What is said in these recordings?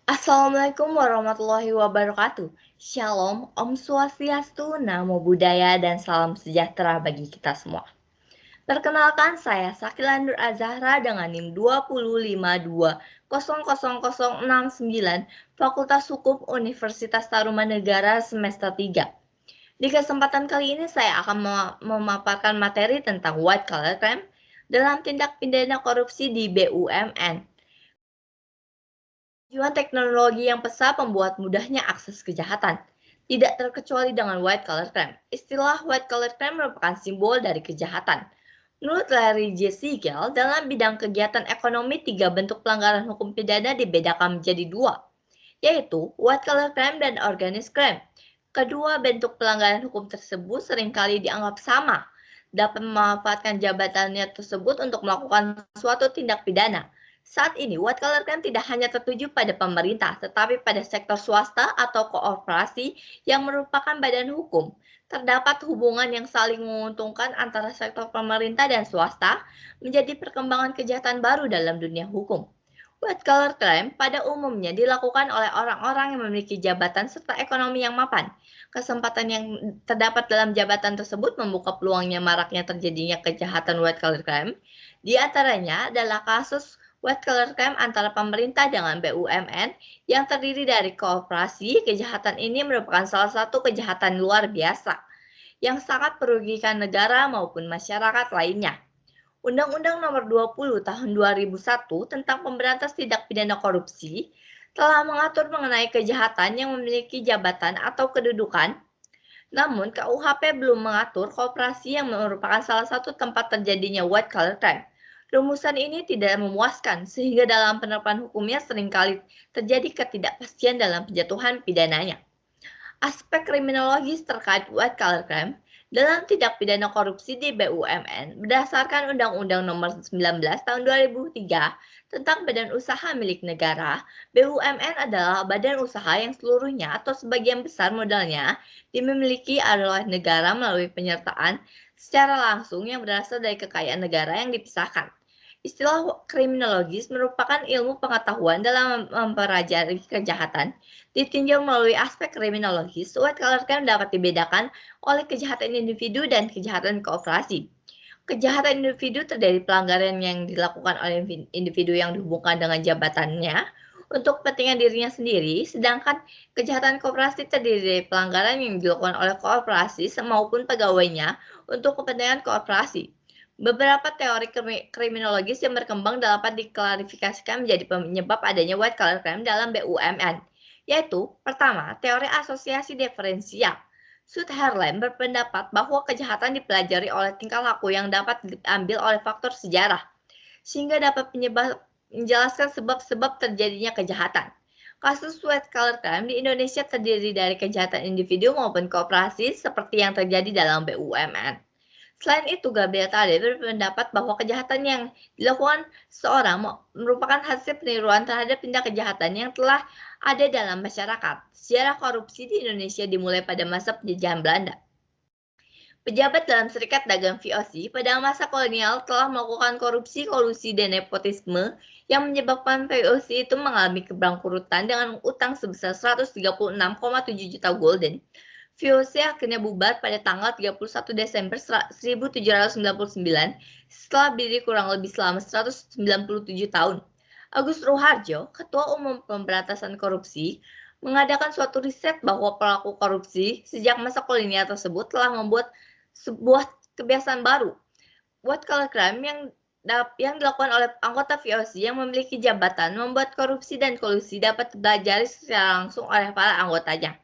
Assalamualaikum warahmatullahi wabarakatuh. Shalom, Om Swastiastu, Namo Buddhaya, dan salam sejahtera bagi kita semua. Perkenalkan, saya Sakila Nur Azahra dengan NIM 205200069, Fakultas Hukum Universitas Tarumanegara semester 3. Di kesempatan kali ini saya akan memaparkan materi tentang white collar crime dalam tindak pidana korupsi di BUMN. Kemajuan teknologi yang pesat membuat mudahnya akses kejahatan, tidak terkecuali dengan white collar crime. Istilah white collar crime merupakan simbol dari kejahatan. Menurut Larry J. Siegel, dalam bidang kegiatan ekonomi, tiga bentuk pelanggaran hukum pidana dibedakan menjadi dua, yaitu white collar crime dan organized crime. Kedua bentuk pelanggaran hukum tersebut seringkali dianggap sama, dapat memanfaatkan jabatannya tersebut untuk melakukan suatu tindak pidana. Saat ini, white collar crime tidak hanya tertuju pada pemerintah, tetapi pada sektor swasta atau koorporasi yang merupakan badan hukum. Terdapat hubungan yang saling menguntungkan antara sektor pemerintah dan swasta menjadi perkembangan kejahatan baru dalam dunia hukum. White collar crime pada umumnya dilakukan oleh orang-orang yang memiliki jabatan serta ekonomi yang mapan. Kesempatan yang terdapat dalam jabatan tersebut membuka peluangnya maraknya terjadinya kejahatan white collar crime. Di antaranya adalah kasus white collar crime antara pemerintah dengan BUMN yang terdiri dari kooperasi. Kejahatan ini merupakan salah satu kejahatan luar biasa yang sangat merugikan negara maupun masyarakat lainnya. Undang-Undang Nomor 20 Tahun 2001 tentang Pemberantasan Tindak Pidana Korupsi telah mengatur mengenai kejahatan yang memiliki jabatan atau kedudukan. Namun, KUHP belum mengatur koperasi yang merupakan salah satu tempat terjadinya white collar crime. Rumusan ini tidak memuaskan, sehingga dalam penerapan hukumnya seringkali terjadi ketidakpastian dalam penjatuhan pidananya. Aspek kriminologis terkait white collar crime dalam tindak pidana korupsi di BUMN berdasarkan Undang-Undang Nomor 19 Tahun 2003 tentang Badan Usaha Milik Negara. BUMN adalah badan usaha yang seluruhnya atau sebagian besar modalnya dimiliki oleh negara melalui penyertaan secara langsung yang berasal dari kekayaan negara yang dipisahkan. Istilah kriminologis merupakan ilmu pengetahuan dalam mempelajari kejahatan. Ditinjau melalui aspek kriminologis, white collar crime dapat dibedakan oleh kejahatan individu dan kejahatan koperasi. Kejahatan individu terdiri pelanggaran yang dilakukan oleh individu yang dihubungkan dengan jabatannya untuk kepentingan dirinya sendiri, sedangkan kejahatan koperasi terdiri dari pelanggaran yang dilakukan oleh koperasi maupun pegawainya untuk kepentingan koperasi. Beberapa teori kriminologis yang berkembang dapat diklarifikasikan menjadi penyebab adanya white collar crime dalam BUMN, yaitu pertama, teori asosiasi diferensial. Sutherland berpendapat bahwa kejahatan dipelajari oleh tingkah laku yang dapat diambil oleh faktor sejarah, sehingga dapat menjelaskan sebab-sebab terjadinya kejahatan. Kasus white collar crime di Indonesia terdiri dari kejahatan individu maupun koperasi seperti yang terjadi dalam BUMN. Selain itu, Gabriel Tade berpendapat bahwa kejahatan yang dilakukan seseorang merupakan hasil peniruan terhadap tindak kejahatan yang telah ada dalam masyarakat. Sejarah korupsi di Indonesia dimulai pada masa penjajahan Belanda. Pejabat dalam Serikat Dagang VOC pada masa kolonial telah melakukan korupsi, kolusi, dan nepotisme yang menyebabkan VOC itu mengalami kebangkrutan dengan utang sebesar 136,7 juta gulden. VOC akhirnya bubar pada tanggal 31 Desember 1799 setelah berdiri kurang lebih selama 197 tahun. Agus Ruharjo, Ketua Umum Pemberantasan Korupsi, mengadakan suatu riset bahwa pelaku korupsi sejak masa kolonial tersebut telah membuat sebuah kebiasaan baru, white collar crime yang dilakukan oleh anggota VOC yang memiliki jabatan membuat korupsi dan kolusi dapat dipelajari secara langsung oleh para anggotanya.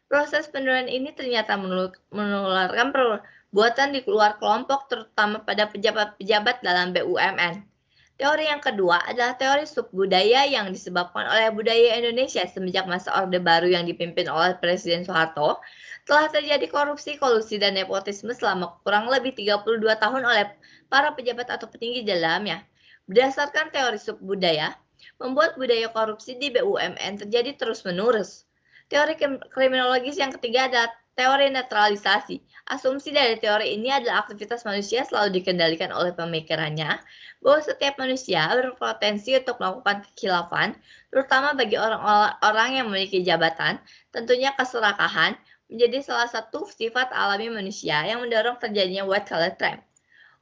Proses penurunan ini ternyata menularkan perbuatan di luar kelompok, terutama pada pejabat-pejabat dalam BUMN. Teori yang kedua adalah teori subbudaya yang disebabkan oleh budaya Indonesia semenjak masa Orde Baru yang dipimpin oleh Presiden Soeharto. Telah terjadi korupsi, kolusi, dan nepotisme selama kurang lebih 32 tahun oleh para pejabat atau petinggi dalamnya. Berdasarkan teori subbudaya, membuat budaya korupsi di BUMN terjadi terus-menerus. Teori kriminologis yang ketiga adalah teori netralisasi. Asumsi dari teori ini adalah aktivitas manusia selalu dikendalikan oleh pemikirannya, bahwa setiap manusia berpotensi untuk melakukan kekhilafan, terutama bagi orang-orang yang memiliki jabatan. Tentunya keserakahan menjadi salah satu sifat alami manusia yang mendorong terjadinya white collar crime.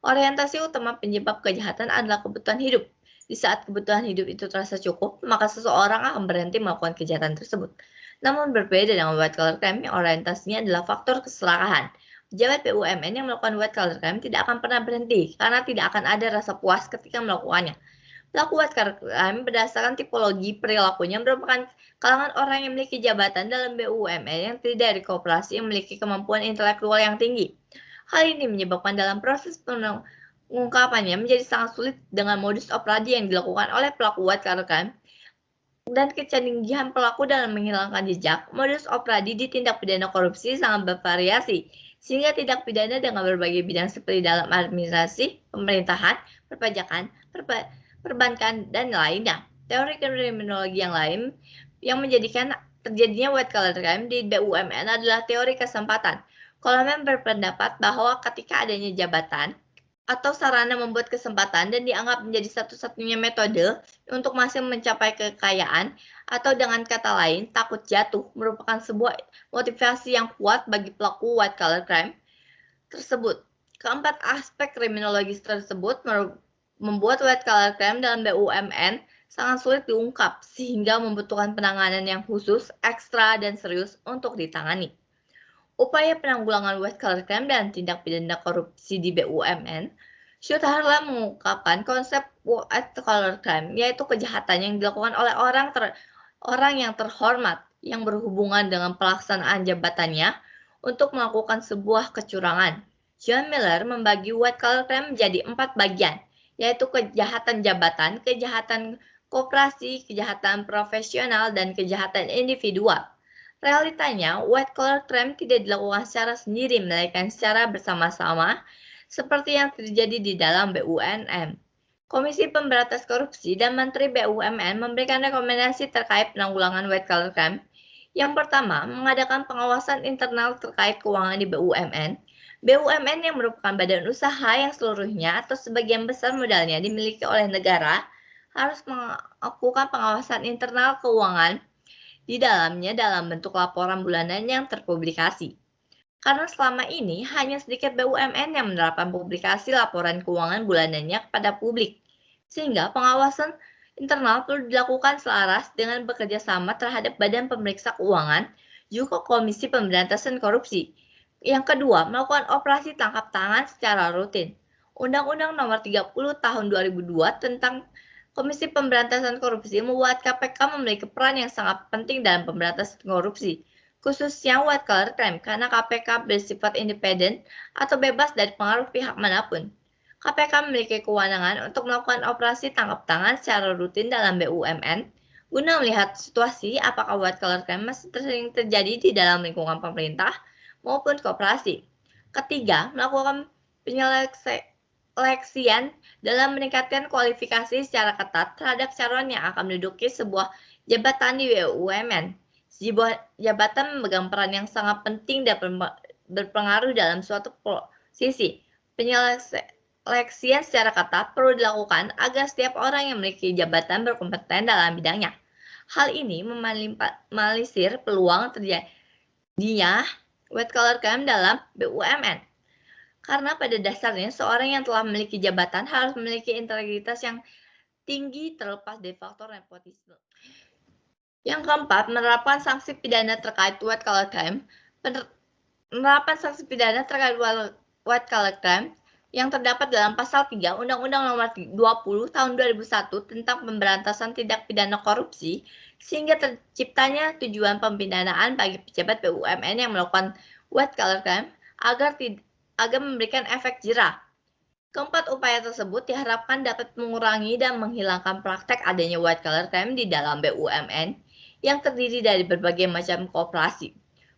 Orientasi utama penyebab kejahatan adalah kebutuhan hidup. Di saat kebutuhan hidup itu terasa cukup, maka seseorang akan berhenti melakukan kejahatan tersebut. Namun berbeda dengan white collar crime yang orientasinya adalah faktor keserakahan. Pejabat BUMN yang melakukan white collar crime tidak akan pernah berhenti karena tidak akan ada rasa puas ketika melakukannya. Pelaku white collar crime berdasarkan tipologi perilakunya merupakan kalangan orang yang memiliki jabatan dalam BUMN yang terdiri dari koperasi yang memiliki kemampuan intelektual yang tinggi. Hal ini menyebabkan dalam proses pengungkapannya menjadi sangat sulit dengan modus operandi yang dilakukan oleh pelaku white collar crime dan kecanggihan pelaku dalam menghilangkan jejak. Modus operandi di tindak pidana korupsi sangat bervariasi, sehingga tindak pidana dengan berbagai bidang seperti dalam administrasi, pemerintahan, perpajakan, perbankan, dan lainnya. Teori kriminologi yang lain yang menjadikan terjadinya white collar crime di BUMN adalah teori kesempatan. Coleman berpendapat bahwa ketika adanya jabatan atau sarana membuat kesempatan dan dianggap menjadi satu-satunya metode untuk masih mencapai kekayaan, atau dengan kata lain, takut jatuh merupakan sebuah motivasi yang kuat bagi pelaku white collar crime tersebut. Keempat aspek kriminologis tersebut membuat white collar crime dalam BUMN sangat sulit diungkap, sehingga membutuhkan penanganan yang khusus, ekstra, dan serius untuk ditangani. Upaya penanggulangan white collar crime dan tindak pidana korupsi di BUMN, Sutherland mengungkapkan konsep white collar crime, yaitu kejahatan yang dilakukan oleh orang yang terhormat yang berhubungan dengan pelaksanaan jabatannya untuk melakukan sebuah kecurangan. John Miller membagi white collar crime menjadi 4 bagian, yaitu kejahatan jabatan, kejahatan koperasi, kejahatan profesional, dan kejahatan individual. Realitanya, white collar crime tidak dilakukan secara sendiri, melainkan secara bersama-sama, seperti yang terjadi di dalam BUMN. Komisi Pemberantasan Korupsi dan Menteri BUMN memberikan rekomendasi terkait penanggulangan white collar crime. Yang pertama, mengadakan pengawasan internal terkait keuangan di BUMN. BUMN yang merupakan badan usaha yang seluruhnya atau sebagian besar modalnya dimiliki oleh negara harus melakukan pengawasan internal keuangan di dalamnya dalam bentuk laporan bulanan yang terpublikasi. Karena selama ini hanya sedikit BUMN yang menerapkan publikasi laporan keuangan bulanannya kepada publik, sehingga pengawasan internal perlu dilakukan selaras dengan bekerja sama terhadap Badan Pemeriksa Keuangan, juga Komisi Pemberantasan Korupsi. Yang kedua, melakukan operasi tangkap tangan secara rutin. Undang-Undang Nomor 30 Tahun 2002 tentang Komisi Pemberantasan Korupsi membuat KPK memiliki peran yang sangat penting dalam pemberantasan korupsi, khususnya white collar crime, karena KPK bersifat independen atau bebas dari pengaruh pihak manapun. KPK memiliki kewenangan untuk melakukan operasi tangkap tangan secara rutin dalam BUMN, guna melihat situasi apakah white collar crime masih sering terjadi di dalam lingkungan pemerintah maupun koperasi. Ketiga, melakukan penyeleksian dalam meningkatkan kualifikasi secara ketat terhadap calon yang akan menduduki sebuah jabatan di BUMN. Sebuah jabatan memegang peran yang sangat penting dan berpengaruh dalam suatu posisi. Penyeleksian secara ketat perlu dilakukan agar setiap orang yang memiliki jabatan berkompeten dalam bidangnya. Hal ini meminimalisir peluang terjadinya white collar crime dalam BUMN. Karena pada dasarnya seorang yang telah memiliki jabatan harus memiliki integritas yang tinggi terlepas dari faktor nepotisme. Yang keempat, menerapkan sanksi pidana terkait white collar crime. Penerapan sanksi pidana terkait white collar crime yang terdapat dalam pasal 3 Undang-Undang Nomor 20 Tahun 2001 tentang pemberantasan tindak pidana korupsi, sehingga terciptanya tujuan pempidanaan bagi pejabat BUMN yang melakukan white collar crime agar memberikan efek jerah. Keempat upaya tersebut diharapkan dapat mengurangi dan menghilangkan praktek adanya white collar crime di dalam BUMN yang terdiri dari berbagai macam koperasi.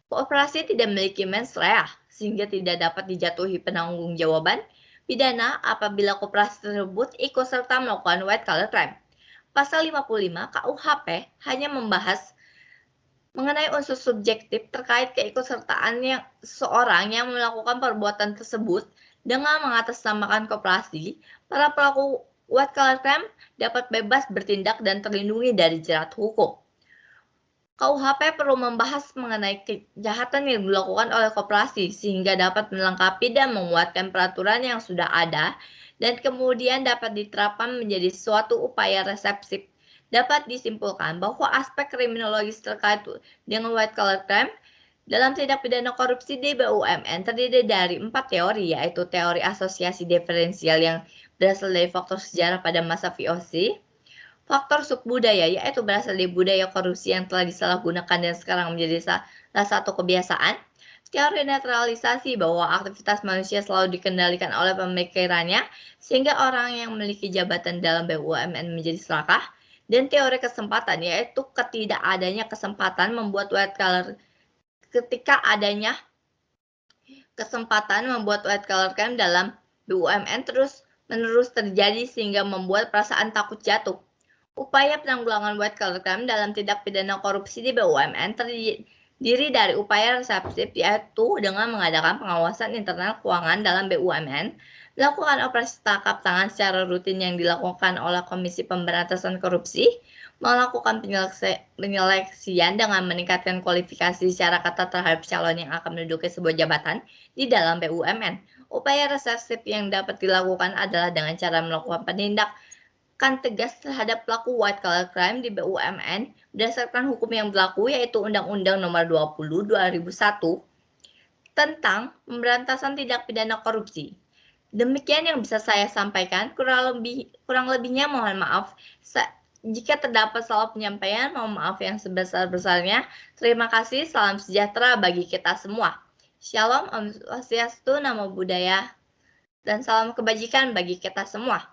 Koperasi tidak memiliki mens rea, sehingga tidak dapat dijatuhi penanggung-jawaban pidana apabila koperasi tersebut ikut serta melakukan white collar crime. Pasal 55 KUHP hanya membahas Mengenai unsur subjektif terkait keikutsertaan seseorang yang melakukan perbuatan tersebut dengan mengatasnamakan koperasi, para pelaku white collar crime dapat bebas bertindak dan terlindungi dari jerat hukum. KUHP perlu membahas mengenai kejahatan yang dilakukan oleh koperasi sehingga dapat melengkapi dan menguatkan peraturan yang sudah ada dan kemudian dapat diterapkan menjadi suatu upaya resepsif. Dapat disimpulkan bahwa aspek kriminologis terkait dengan white collar crime dalam tindak pidana korupsi di BUMN terdiri dari 4 teori, yaitu teori asosiasi diferensial yang berasal dari faktor sejarah pada masa VOC, faktor subbudaya, yaitu berasal dari budaya korupsi yang telah disalahgunakan dan sekarang menjadi salah satu kebiasaan, teori netralisasi bahwa aktivitas manusia selalu dikendalikan oleh pemikirannya, sehingga orang yang memiliki jabatan dalam BUMN menjadi serakah, dan teori kesempatan, yaitu ketidakadanya kesempatan membuat white collar ketika adanya kesempatan membuat white collar crime dalam BUMN terus-menerus terjadi sehingga membuat perasaan takut jatuh. Upaya penanggulangan white collar crime dalam tindak pidana korupsi di BUMN terdiri dari upaya resepsif, yaitu dengan mengadakan pengawasan internal keuangan dalam BUMN, melakukan operasi tangkap tangan secara rutin yang dilakukan oleh Komisi Pemberantasan Korupsi, melakukan penyeleksian dengan meningkatkan kualifikasi secara ketat terhadap calon yang akan menduduki sebuah jabatan di dalam BUMN. Upaya resepsif yang dapat dilakukan adalah dengan cara melakukan penindakan tegas terhadap pelaku white collar crime di BUMN berdasarkan hukum yang berlaku, yaitu Undang-Undang Nomor 20 2001 tentang pemberantasan tindak pidana korupsi. Demikian yang bisa saya sampaikan, kurang lebihnya mohon maaf. Jika terdapat salah penyampaian, mohon maaf yang sebesar-besarnya. Terima kasih, salam sejahtera bagi kita semua. Shalom, Om Swastiastu, Namo Buddhaya, dan salam kebajikan bagi kita semua.